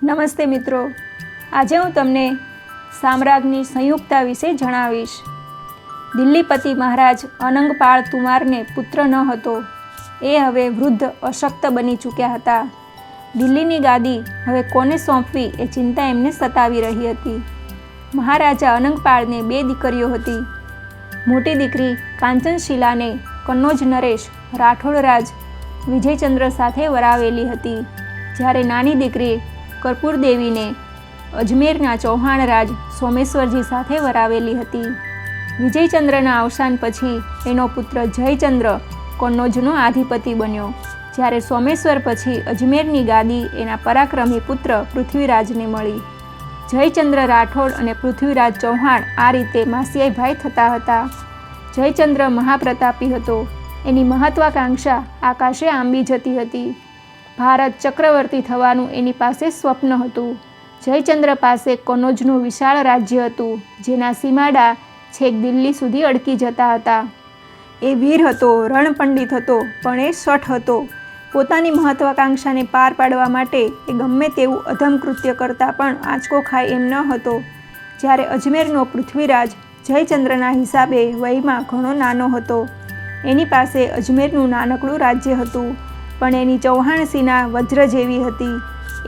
નમસ્તે મિત્રો, આજે હું તમને સામ્રાજ્ઞી સંયુક્તા વિશે જણાવીશ. દિલ્હીપતિ મહારાજ અનંગપાળ તુમારને પુત્ર ન હતો. એ હવે વૃદ્ધ અશક્ત બની ચૂક્યા હતા. દિલ્હીની ગાદી હવે કોને સોંપવી એ ચિંતા એમને સતાવી રહી હતી. મહારાજા અનંગપાળને 2 દીકરીઓ હતી. મોટી દીકરી કાંચનશીલાને કન્નોજ નરેશ રાઠોડ રાજ વિજયચંદ્ર સાથે વરાવેલી હતી, જ્યારે નાની દીકરી કર્પૂર દેવીને અજમેરના ચૌહાણ રાજ સોમેશ્વરજી સાથે વરાવેલી હતી. વિજયચંદ્રના અવસાન પછી એનો પુત્ર જયચંદ્ર કન્નોજનો આધિપતિ બન્યો, જ્યારે સોમેશ્વર પછી અજમેરની ગાદી એના પરાક્રમી પુત્ર પૃથ્વીરાજને મળી. જયચંદ્ર રાઠોડ અને પૃથ્વીરાજ ચૌહાણ આ રીતે માસિયાઈ ભાઈ થતા હતા. જયચંદ્ર મહાપ્રતાપી હતો. એની મહત્વાકાંક્ષા આકાશે આંબી જતી હતી. ભારત ચક્રવર્તી થવાનું એની પાસે સ્વપ્ન હતું. જયચંદ્ર પાસે કનોજનું વિશાળ રાજ્ય હતું, જેના સીમાડા છેક દિલ્હી સુધી અડકી જતા હતા. એ વીર હતો, રણપંડિત હતો, પણ એ શઠ હતો. પોતાની મહત્વાકાંક્ષાને પાર પાડવા માટે એ ગમે તેવું અધમ કૃત્ય કરતા પણ આંચકો ખાય એમ ન હતો. જ્યારે અજમેરનો પૃથ્વીરાજ જયચંદ્રના હિસાબે વયમાં ઘણો નાનો હતો. એની પાસે અજમેરનું નાનકડું રાજ્ય હતું, પણ એની ચૌહાણ સેના વજ્ર જેવી હતી.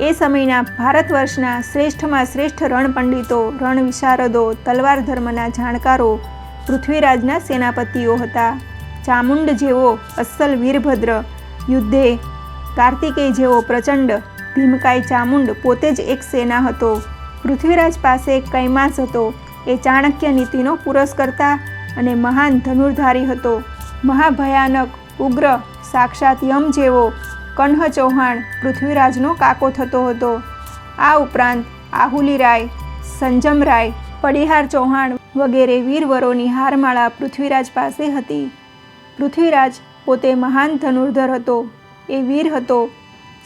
એ સમયના ભારત વર્ષના શ્રેષ્ઠમાં શ્રેષ્ઠ રણપંડિતો, રણ વિશારદો, તલવાર ધર્મના જાણકારો પૃથ્વીરાજના સેનાપતિઓ હતા. ચામુંડ જેવો અસલ વીરભદ્ર યુદ્ધે, કાર્તિકેય જેવો પ્રચંડ ભીમકાય ચામુંડ પોતે જ એક સેના હતો. પૃથ્વીરાજ પાસે કૈમાસ હતો. એ ચાણક્ય નીતિનો પુરસ્કર્તા અને મહાન ધનુર્ધારી હતો. મહાભયાનક ઉગ્ર સાક્ષાત યમ જેવો કન્હ ચૌહાણ પૃથ્વીરાજનો કાકો થતો હતો. આ ઉપરાંત આહુલીરાય, સંજમરાય, પડિહાર ચૌહાણ વગેરે વીરવરોની હારમાળા પૃથ્વીરાજ પાસે હતી. પૃથ્વીરાજ પોતે મહાન ધનુર્ધર હતો. એ વીર હતો.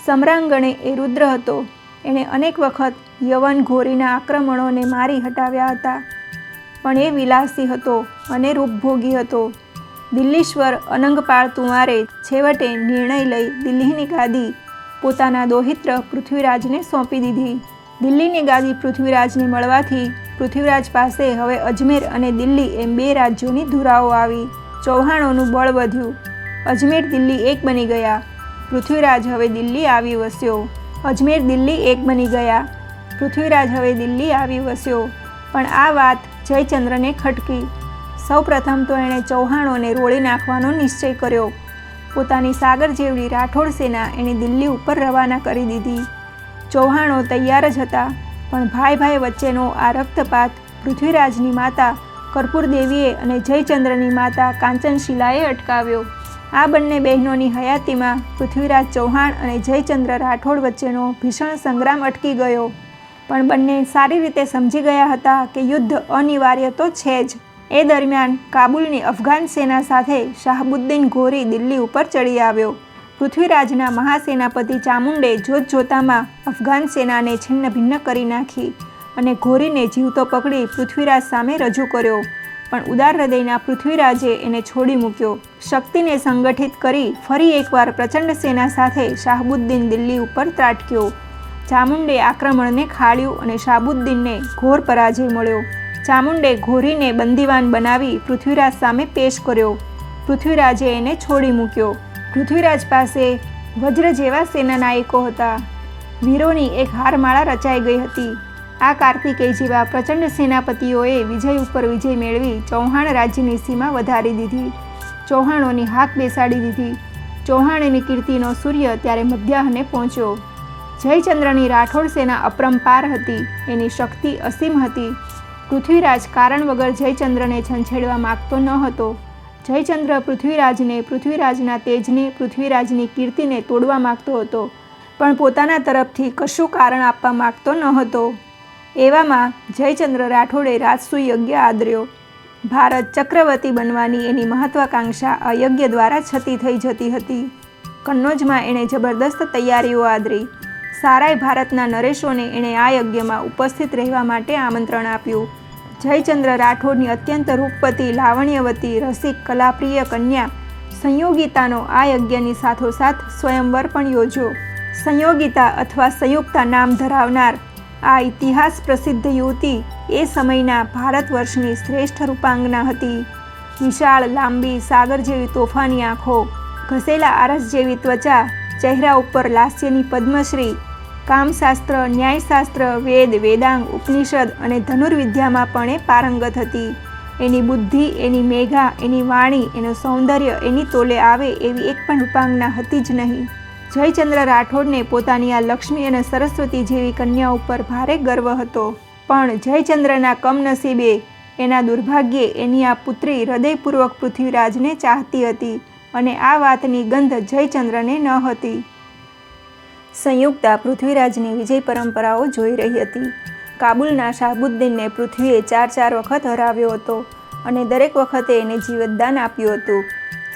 સમરાંગણે એ રુદ્ર હતો. એણે અનેક વખત યવન ઘોરીના આક્રમણોને મારી હટાવ્યા હતા. પણ એ વિલાસી હતો અને રૂપભોગી હતો. દિલ્હીશ્વર અનંગપાળ તુમારે છેવટે નિર્ણય લઈ દિલ્હીની ગાદી પોતાના દૌહિત્ર પૃથ્વીરાજને સોંપી દીધી. દિલ્હીની ગાદી પૃથ્વીરાજને મળવાથી પૃથ્વીરાજ પાસે હવે અજમેર અને દિલ્હી એમ 2 રાજ્યોની ધુરાઓ આવી. ચૌહાણોનું બળ વધ્યું. અજમેર દિલ્હી એક બની ગયા. પૃથ્વીરાજ હવે દિલ્હી આવી વસ્યો. અજમેર દિલ્હી એક બની ગયા. પૃથ્વીરાજ હવે દિલ્હી આવી વસ્યો. પણ આ વાત જયચંદ્રને ખટકી. સૌપ્રથમ તો એણે ચૌહાણોને રોળી નાખવાનો નિશ્ચય કર્યો. પોતાની સાગર જેવડી રાઠોડ સેના એણે દિલ્હી ઉપર રવાના કરી દીધી. ચૌહાણો તૈયાર જ હતા, પણ ભાઈ ભાઈ વચ્ચેનો આ રક્તપાત પૃથ્વીરાજની માતા કર્પૂર દેવીએ અને જયચંદ્રની માતા કાંચનશીલાએ અટકાવ્યો. આ બંને બહેનોની હયાતીમાં પૃથ્વીરાજ ચૌહાણ અને જયચંદ્ર રાઠોડ વચ્ચેનો ભીષણ સંગ્રામ અટકી ગયો. પણ બંને સારી રીતે સમજી ગયા હતા કે યુદ્ધ અનિવાર્ય તો છે જ. એ દરમિયાન કાબુલની અફઘાન સેના સાથે શાહબુદ્દીન ઘોરી દિલ્હી ઉપર ચડી આવ્યો. પૃથ્વીરાજના મહાસેનાપતિ ચામુંડે જોતજોતામાં અફઘાન સેનાને છિન્ન ભિન્ન કરી નાખી અને ઘોરીને જીવતો પકડી પૃથ્વીરાજ સામે રજૂ કર્યો. પણ ઉદાર હૃદયના પૃથ્વીરાજે એને છોડી મૂક્યો. શક્તિને સંગઠિત કરી ફરી એકવાર પ્રચંડ સેના સાથે શાહબુદ્દીન દિલ્હી ઉપર ત્રાટક્યો. ચામુંડે આક્રમણને ખાળ્યું અને શાહબુદ્દીનને ઘોર પરાજય મળ્યો. ચામુંડે ઘોરીને બંદીવાન બનાવી પૃથ્વીરાજ સામે પેશ કર્યો. પૃથ્વીરાજે એને છોડી મૂક્યો. પૃથ્વીરાજ પાસે વજ્ર જેવા સેનાનાયકો હતા. વીરોની એક હારમાળા રચાઈ ગઈ હતી. આ કાર્તિકેય જેવા પ્રચંડ સેનાપતિઓએ વિજય ઉપર વિજય મેળવી ચૌહાણ રાજ્યની સીમા વધારી દીધી. ચૌહાણોની હાક બેસાડી દીધી. ચૌહાણની કીર્તિનો સૂર્ય ત્યારે મધ્યાહને પહોંચ્યો. જયચંદ્રની રાઠોડ સેના અપરંપાર હતી. એની શક્તિ અસીમ હતી. પૃથ્વીરાજ કારણ વગર જયચંદ્રને છંછેડવા માગતો ન હતો. જયચંદ્ર પૃથ્વીરાજને, પૃથ્વીરાજના તેજને, પૃથ્વીરાજની કીર્તિને તોડવા માગતો હતો, પણ પોતાના તરફથી કશું કારણ આપવા માગતો ન હતો. એવામાં જયચંદ્ર રાઠોડે રાજસૂય યજ્ઞ આદર્યો. ભારત ચક્રવર્તી બનવાની એની મહત્વાકાંક્ષા આ યજ્ઞ દ્વારા છતી થઈ જતી હતી. કન્નોજમાં એણે જબરદસ્ત તૈયારીઓ આદરી. સારાય ભારતના નરેશોને એણે આ યજ્ઞમાં ઉપસ્થિત રહેવા માટે આમંત્રણ આપ્યું. જયચંદ્ર રાઠોડની અત્યંત રૂપવતી, લાવણ્યવતી, રસિક, કલાપ્રિય કન્યા સંયોગિતાનો આ યજ્ઞની સાથોસાથ સ્વયંવર પણ યોજ્યો. સંયોગિતા અથવા સંયુક્તા નામ ધરાવનાર આ ઇતિહાસ પ્રસિદ્ધ યુવતી એ સમયના ભારત વર્ષની શ્રેષ્ઠ રૂપાંગના હતી. વિશાળ, લાંબી, સાગર જેવી તોફાની આંખો, ઘસેલા આરસ જેવી ત્વચા, ચહેરા ઉપર લાસ્યની પદ્મશ્રી, કામશાસ્ત્ર, ન્યાયશાસ્ત્ર, વેદ, વેદાંગ, ઉપનિષદ અને ધનુર્વિદ્યામાં પણ એ પારંગત હતી. એની બુદ્ધિ, એની મેઘા, એની વાણી, એનું સૌંદર્ય એની તોલે આવે એવી એક પણ રૂપાંગના હતી જ નહીં. જયચંદ્ર રાઠોડને પોતાની આ લક્ષ્મી અને સરસ્વતી જેવી કન્યા ઉપર ભારે ગર્વ હતો. પણ જયચંદ્રના કમનસીબે, એના દુર્ભાગ્યે એની આ પુત્રી હૃદયપૂર્વક પૃથ્વીરાજને ચાહતી હતી અને આ વાતની ગંધ જયચંદ્રને ન હતી. સંયુક્તા પૃથ્વીરાજની વિજય પરંપરાઓ જોઈ રહી હતી. કાબુલના શાહબુદ્દીનને પૃથ્વીએ 4 વખત હરાવ્યો હતો અને દરેક વખતે એને જીવતદાન આપ્યું હતું.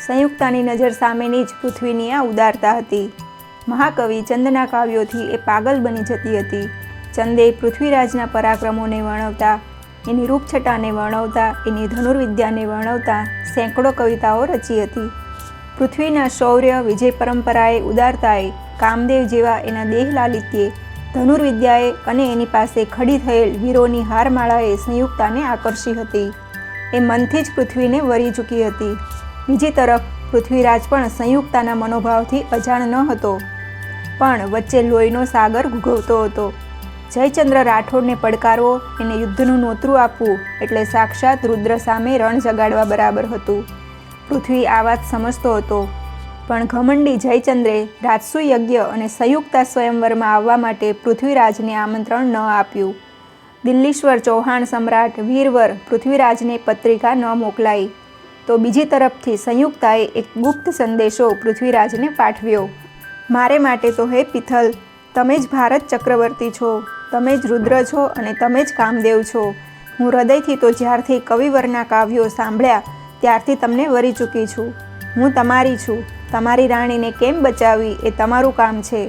સંયુક્તાની નજર સામેની જ પૃથ્વીની આ ઉદારતા હતી. મહાકવિ ચંદના કાવ્યોથી એ પાગલ બની જતી હતી. ચંદે પૃથ્વીરાજના પરાક્રમોને વર્ણવતા, એની રૂપછટાને વર્ણવતા, એની ધનુર્વિદ્યાને વર્ણવતા સેંકડો કવિતાઓ રચી હતી. પૃથ્વીના શૌર્ય, વિજય પરંપરાએ, ઉદારતાએ, કામદેવ જેવા એના દેહ લાલિત્યે, ધનુર્વિદ્યાએ અને એની પાસે ખડી થયેલ વીરોની હારમાળાએ સંયુક્તાને આકર્ષી હતી. એ મનથી જ પૃથ્વીને વરી ચૂકી હતી. બીજી તરફ પૃથ્વીરાજ પણ સંયુક્તાના મનોભાવથી અજાણ ન હતો, પણ વચ્ચે લોહીનો સાગર ઘૂઘવતો હતો. જયચંદ્ર રાઠોડને પડકારવો, એને યુદ્ધનું નોતરું આપવું એટલે સાક્ષાત રુદ્ર સામે રણ જગાડવા બરાબર હતું. પૃથ્વી આ વાત સમજતો હતો, પણ ઘમંડી જયચંદ્રે રાજસુ યજ્ઞ અને સંયુક્તા સ્વયંવરમાં આવવા માટે પૃથ્વીરાજને આમંત્રણ ન આપ્યું. દિલ્હીશ્વર ચૌહાણ સમ્રાટ વીરવર પૃથ્વીરાજને પત્રિકા ન મોકલાઈ, તો બીજી તરફથી સંયુક્તાએ એક ગુપ્ત સંદેશો પૃથ્વીરાજને પાઠવ્યો. મારે માટે તો હે પિથલ, તમે જ ભારત ચક્રવર્તી છો, તમે જ રુદ્ર છો અને તમે જ કામદેવ છો. હું હૃદયથી તો જ્યારથી કવિવરના કાવ્યો સાંભળ્યા ત્યારથી તમને વરી ચૂકી છું. હું તમારી છું. તમારી રાણીને કેમ બચાવવી એ તમારું કામ છે.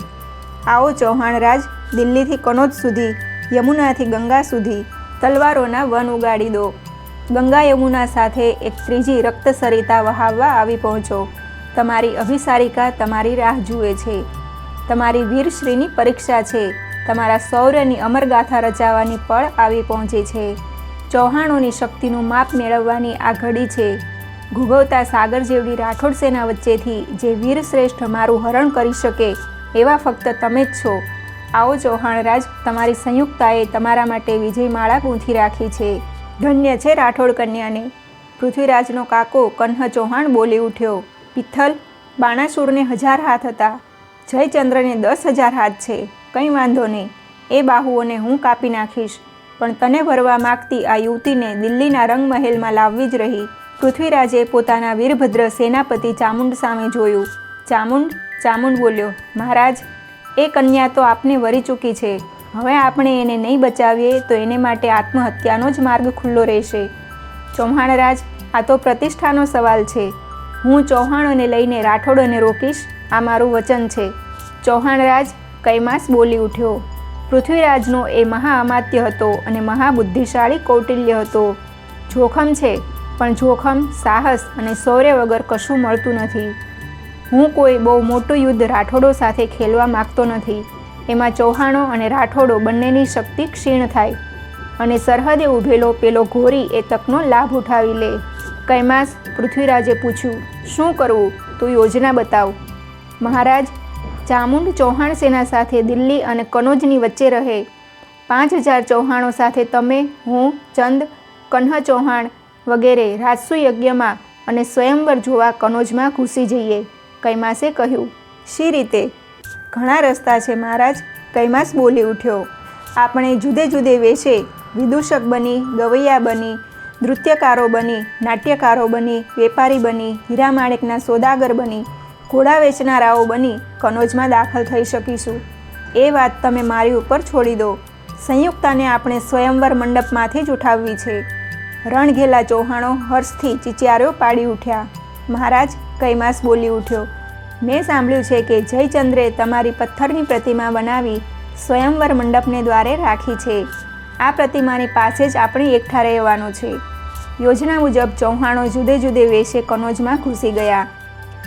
આવો ચૌહાણ રાજ, દિલ્હીથી કનોજ સુધી, યમુનાથી ગંગા સુધી તલવારોના વન ઉગાડી દો. ગંગા યમુના સાથે એક ત્રીજી રક્ત સરિતા વહાવવા આવી પહોંચો. તમારી અભિસારિકા તમારી રાહ જુએ છે. તમારી વીરશ્રીની પરીક્ષા છે. તમારા શૌર્યની અમરગાથા રચાવાની પળ આવી પહોંચી છે. ચૌહાણોની શક્તિનું માપ મેળવવાની આ ઘડી છે. ઘૂઘવતા સાગર જેવડી રાઠોડ સેના વચ્ચેથી જે વીરશ્રેષ્ઠ મારું હરણ કરી શકે એવા ફક્ત તમે જ છો. આવો ચૌહાણ રાજ, તમારી સંયુક્તાએ તમારા માટે વિજયમાળા ગૂંથી રાખી છે. ધન્ય છે રાઠોડ કન્યાને. પૃથ્વીરાજનો કાકો કન્હ ચૌહાણ બોલી ઉઠ્યો. પિથલ, બાણાસુરને 1000 હાથ હતા, જયચંદ્રને 10,000 હાથ છે. કંઈ વાંધો નહીં, એ બાહુઓને હું કાપી નાખીશ, પણ તને ભરવા માગતી આ યુવતીને દિલ્હીના રંગમહેલમાં લાવવી જ રહી. પૃથ્વીરાજે પોતાના વીરભદ્ર સેનાપતિ ચામુંડ સામે જોયું. ચામુંડ બોલ્યો, મહારાજ, એ કન્યા તો આપને વરી ચૂકી છે. હવે આપણે એને નહીં બચાવીએ તો એને માટે આત્મહત્યાનો જ માર્ગ ખુલ્લો રહેશે. ચૌહાણ રાજ, આ તો પ્રતિષ્ઠાનો સવાલ છે. હું ચૌહાણોને લઈને રાઠોડોને રોકીશ, આ મારું વચન છે. ચૌહાણ રાજ, કૈમાસ બોલી ઉઠ્યો. પૃથ્વીરાજનો એ મહાઅમાત્ય હતો અને મહાબુદ્ધિશાળી કૌટિલ્ય હતો. જોખમ છે, પણ જોખમ, સાહસ અને શૌર્ય વગર કશું મળતું નથી. હું કોઈ બહુ મોટું યુદ્ધ રાઠોડો સાથે ખેલવા માગતો નથી. એમાં ચૌહાણો અને રાઠોડો બંનેની શક્તિ ક્ષીણ થાય અને સરહદે ઊભેલો પેલો ઘોરી એ તકનો લાભ ઉઠાવી લે. કૈમાસ, પૃથ્વીરાજે પૂછ્યું, શું કરવું? તું યોજના બતાવ. મહારાજ, ચામુંડ ચૌહાણ સેના સાથે દિલ્હી અને કનોજની વચ્ચે રહે. 5000 ચૌહાણો સાથે તમે, હું, ચંદ, કન્હ ચૌહાણ વગેરે રાજસુ યજ્ઞમાં અને સ્વયંવર જોવા કનોજમાં ઘૂસી જઈએ. કૈમાસે કહ્યું. શી રીતે? ઘણા રસ્તા છે મહારાજ, કૈમાસ બોલી ઉઠ્યો. આપણે જુદે જુદે વેશે વિદૂષક બની, ગવૈયા બની, નૃત્યકારો બની, નાટ્યકારો બની, વેપારી બની, હીરામાણેકના સોદાગર બની, ઘોડા વેચનારાઓ બની કનોજમાં દાખલ થઈ શકીશું. એ વાત તમે મારી ઉપર છોડી દો. સંયુક્તાને આપણે સ્વયંવર મંડપમાંથી જ ઉઠાવવી છે. રણઘેલા ચૌહાણો હર્ષથી ચિચિયારીઓ પાડી ઉઠ્યા. મહારાજ, કૈમાસ બોલી ઉઠ્યો, મેં સાંભળ્યું છે કે જયચંદ્રે તમારી પથ્થરની પ્રતિમા બનાવી સ્વયંવર મંડપને દ્વારે રાખી છે. આ પ્રતિમાની પાસે જ આપણે એકઠા રહેવાનું છે. યોજના મુજબ ચૌહાણો જુદે જુદે વેશે કનોજમાં ઘૂસી ગયા.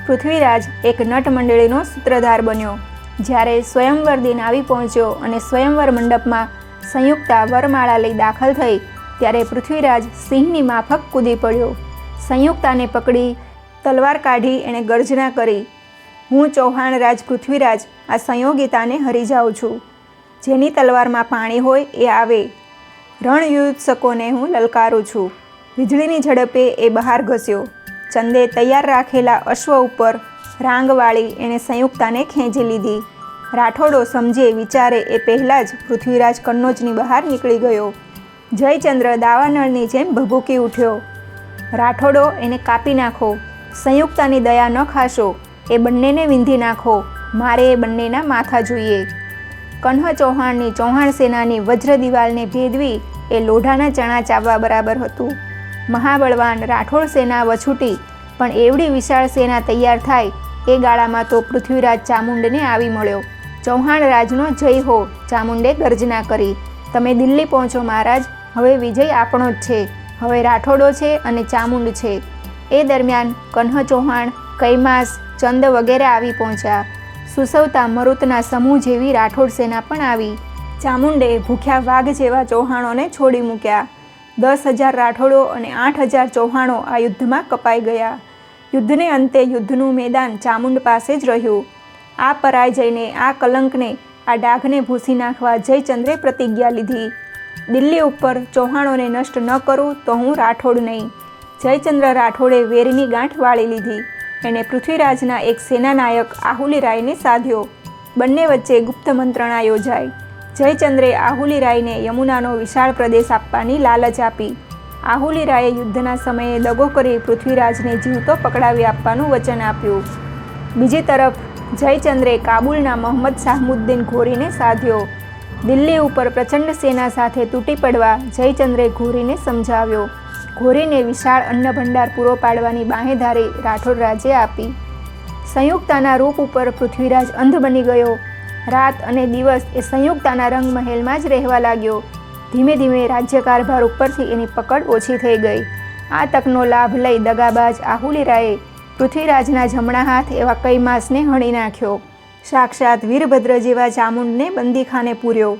પૃથ્વીરાજ એક નટ મંડળીનો સૂત્રધાર બન્યો. જ્યારે સ્વયંવર દિન આવી પહોંચ્યો અને સ્વયંવર મંડપમાં સંયુક્તા વરમાળા લઈ દાખલ થઈ ત્યારે પૃથ્વીરાજ સિંહની માફક કૂદી પડ્યો. સંયુક્તાને પકડી તલવાર કાઢી એણે ગર્જના કરી, હું ચૌહાણ રાજ પૃથ્વીરાજ આ સંયોગિતાને હરી જાઉં છું. જેની તલવારમાં પાણી હોય એ આવે. રણયુત્સકોને હું લલકારું છું. વીજળીની ઝડપે એ બહાર ઘસ્યો. ચંદે તૈયાર રાખેલા અશ્વ ઉપર રાંગ વાળી એણે સંયુક્તાને ખેંચી લીધી. રાઠોડો સમજે વિચારે એ પહેલાં જ પૃથ્વીરાજ કન્નોજની બહાર નીકળી ગયો. જયચંદ્ર દાવાનળની જેમ ભભૂકી ઉઠ્યો. રાઠોડો એને કાપી નાખો. સંયુક્તાની દયા ન ખાશો. એ બંનેને વીંધી નાખો. મારે એ બંનેના માથા જોઈએ. કન્હ ચૌહાણની ચૌહાણ સેનાની વજ્ર દિવાલને ભેદવી એ લોઢાના ચણા ચાવવા બરાબર હતું. મહાબળવાન રાઠોડ સેના વછૂટી પણ એવડી વિશાળ સેના તૈયાર થાય એ ગાળામાં તો પૃથ્વીરાજ ચામુંડને આવી મળ્યો. ચૌહાણ રાજનો જય હો, ચામુંડે ગર્જના કરી. તમે દિલ્હી પહોંચો મહારાજ, હવે વિજય આપણો જ છે. હવે રાઠોડો છે અને ચામુંડ છે. એ દરમિયાન કન્હ ચૌહાણ, કૈમાસ, ચંદ વગેરે આવી પહોંચ્યા. સુસવતા મરુતના સમૂહ જેવી રાઠોડ સેના પણ આવી. ચામુંડે ભૂખ્યા વાઘ જેવા ચૌહાણોને છોડી મૂક્યા. 10,000 રાઠોડો અને 8,000 ચૌહાણો આ યુદ્ધમાં કપાઈ ગયા. યુદ્ધને અંતે યુદ્ધનું મેદાન ચામુંડ પાસે જ રહ્યું. આ પરાજયને, આ કલંકને, આ ડાઘને ભૂંસી નાખવા જયચંદ્રે પ્રતિજ્ઞા લીધી. દિલ્હી ઉપર ચૌહાણોને નષ્ટ ન કરું તો હું રાઠોડ નહીં. જયચંદ્ર રાઠોડે વેરની ગાંઠ વાળી લીધી. એણે પૃથ્વીરાજના એક સેનાનાયક આહુલીરાયને સાધ્યો. બંને વચ્ચે ગુપ્ત મંત્રણા યોજાઈ. જયચંદ્રે આહુલીરાયને યમુનાનો વિશાળ પ્રદેશ આપવાની લાલચ આપી. આહુલીરાયે યુદ્ધના સમયે દગો કરી પૃથ્વીરાજને જીવતો પકડાવી આપવાનું વચન આપ્યું. બીજી તરફ જયચંદ્રે કાબુલના મોહમ્મદ શાહમુદ્દીન ઘોરીને સાધ્યો. દિલ્હી ઉપર પ્રચંડ સેના સાથે તૂટી પડવા જયચંદ્રે ઘોરીને સમજાવ્યો. ઘોરીને વિશાળ અન્ન ભંડાર પૂરો પાડવાની બાંહેધારી રાઠોડ રાજે આપી. સંયુક્તાના રૂપ ઉપર પૃથ્વીરાજ અંધ બની ગયો. રાત અને દિવસ એ સંયુક્તાના રંગમહેલમાં જ રહેવા લાગ્યો. ધીમે ધીમે રાજ્યકારભાર ઉપરથી એની પકડ ઓછી થઈ ગઈ. આ તકનો લાભ લઈ દગાબાજ આહુલીરાયે પૃથ્વીરાજના જમણા હાથ એવા કૈમાસને હણી નાખ્યો. સાક્ષાત વીરભદ્ર જેવા ચામુંડને બંદીખાને પૂર્યો.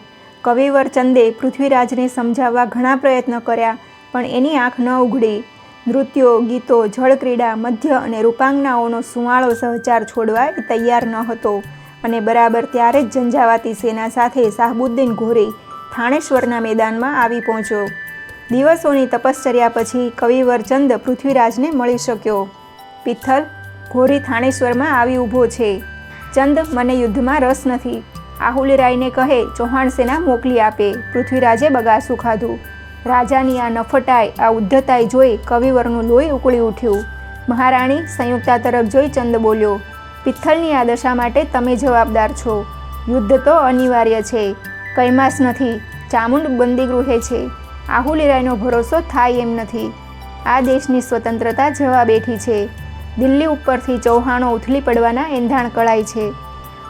કવિવર ચંદે પૃથ્વીરાજને સમજાવવા ઘણા પ્રયત્ન કર્યા પણ એની આંખ ન ઉઘડી. નૃત્યો, ગીતો, જળક્રીડા, મધ્ય અને રૂપાંગનાઓનો સુંવાળો સહચાર છોડવા એ તૈયાર ન હતો. અને બરાબર ત્યારે જ ઝંઝાવાતી સેના સાથે શાહબુદ્દીન ઘોરી થાણેશ્વરના મેદાનમાં આવી પહોંચ્યો. દિવસોની તપશ્ચર્યા પછી કવિવર ચંદ પૃથ્વીરાજને મળી શક્યો. પિથ્થલ, ઘોરી થાણેશ્વરમાં આવી ઊભો છે. ચંદ, મને યુદ્ધમાં રસ નથી. આહુલીરાયને કહે ચૌહાણ સેના મોકલી આપે. પૃથ્વીરાજે બગાસું ખાધું. રાજાની આ નફટાઈ, આ ઉદ્ધતાઈ જોઈ કવિવરનું લોહી ઉકળી ઉઠ્યું. મહારાણી, સંયુક્તા તરફ જોઈ ચંદ બોલ્યો, પિથ્થલની આ દશા માટે તમે જવાબદાર છો. યુદ્ધ તો અનિવાર્ય છે. કૈમાસ નથી. ચામુંડ બંદીગૃહે છે. આહુલીરાયનો ભરોસો થાય એમ નથી. આ દેશની સ્વતંત્રતા જવા બેઠી છે. દિલ્હી ઉપરથી ચૌહાણો ઉથલી પડવાના એંધાણ કળાય છે.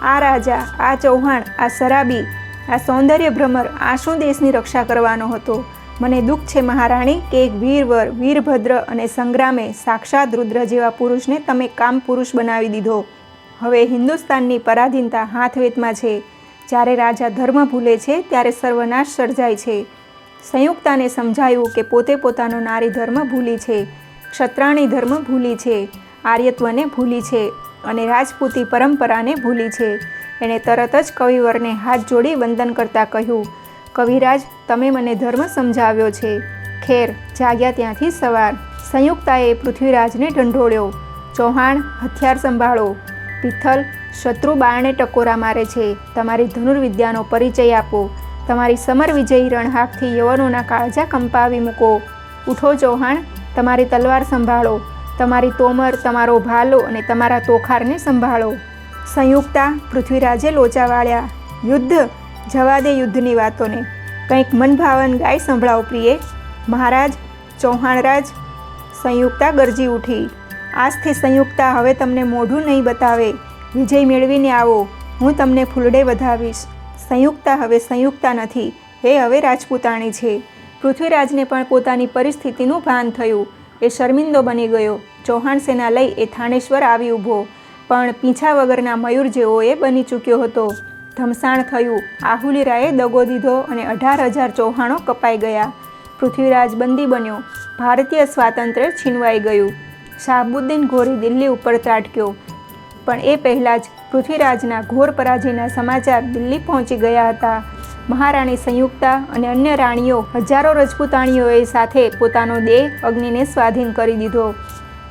આ રાજા, આ ચૌહાણ, આ શરાબી, આ સૌંદર્ય ભ્રમર, આ શું દેશની રક્ષા કરવાનો હતો? મને દુઃખ છે મહારાણી કે એક વીરવર, વીરભદ્ર અને સંગ્રામે સાક્ષાત રુદ્ર જેવા પુરુષને તમે કામ પુરુષ બનાવી દીધો. હવે હિન્દુસ્તાનની પરાધીનતા હાથવેતમાં છે. જ્યારે રાજા ધર્મ ભૂલે છે ત્યારે સર્વનાશ સર્જાય છે. સંયુક્તાને સમજાયું કે પોતે પોતાનો નારી ધર્મ ભૂલી છે, ક્ષત્રાણી ધર્મ ભૂલી છે, આર્યત્વને ભૂલી છે અને રાજપૂતી પરંપરાને ભૂલી છે. એણે તરત જ કવિવરને હાથ જોડી વંદન કરતાં કહ્યું, કવિરાજ, તમે મને ધર્મ સમજાવ્યો છે. ખેર, જાગ્યા ત્યાંથી સવાર. સંયુક્તાએ પૃથ્વીરાજને ઢંઢોળ્યો. ચૌહાણ, હથિયાર સંભાળો. પિથ્થલ, શત્રુ બારણે ટકોરા મારે છે. તમારી ધનુર્વિદ્યાનો પરિચય આપો. તમારી સમર વિજયી રણહાકથી યવનોના કાળજા કંપાવી મૂકો. ઉઠો ચૌહાણ, તમારી તલવાર સંભાળો. તમારી તોમર, તમારો ભાલો અને તમારા તોખારને સંભાળો. સંયુક્તા, પૃથ્વીરાજે લોચા વાળ્યા. યુદ્ધ? જવા દે યુદ્ધની વાતોને. કંઈક મનભાવન ગાય સંભળાવો પ્રિયે. મહારાજ, ચૌહાણરાજ. સંયુક્તા ગરજી ઉઠી. આજથી સંયુક્તા હવે તમને મોઢું નહીં બતાવે. વિજય મેળવીને આવો. હું તમને ફૂલડે વધાવીશ. સંયુક્તા હવે સંયુક્તા નથી, એ હવે રાજપૂતાણી છે. પૃથ્વીરાજને પણ પોતાની પરિસ્થિતિનું ભાન થયું. એ શર્મિંદો બની ગયો. ચૌહાણ સેના લઈ એ થાણેશ્વર આવી ઊભો. પણ પીંછા વગરના મયુર જેવો એ બની ચૂક્યો હતો. ધમસાણ થયું. આહુલીરાએ દગો દીધો અને 18,000 ચૌહાણો કપાઈ ગયા. પૃથ્વીરાજ બંદી બન્યો. ભારતીય સ્વાતંત્ર્ય છીનવાઈ ગયું. શાહબુદ્દીન ઘોરી દિલ્હી ઉપર ત્રાટક્યો. પણ એ પહેલાં જ પૃથ્વીરાજના ઘોર પરાજયના સમાચાર દિલ્હી પહોંચી ગયા હતા. મહારાણી સંયુક્તા અને અન્ય રાણીઓ હજારો રજપૂતાણીઓએ સાથે પોતાનો દેહ અગ્નિને સ્વાધીન કરી દીધો.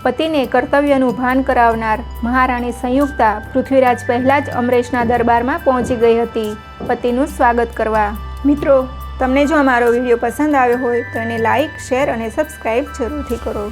પતિને કર્તવ્યનું ભાન કરાવનાર મહારાણી સંયુક્તા પૃથ્વીરાજ પહેલાં જ અમરેશના દરબારમાં પહોંચી ગઈ હતી પતિનું સ્વાગત કરવા. મિત્રો, તમને જો અમારો વિડીયો પસંદ આવ્યો હોય તો એને લાઇક, શેર અને સબસ્ક્રાઈબ જરૂરથી કરો.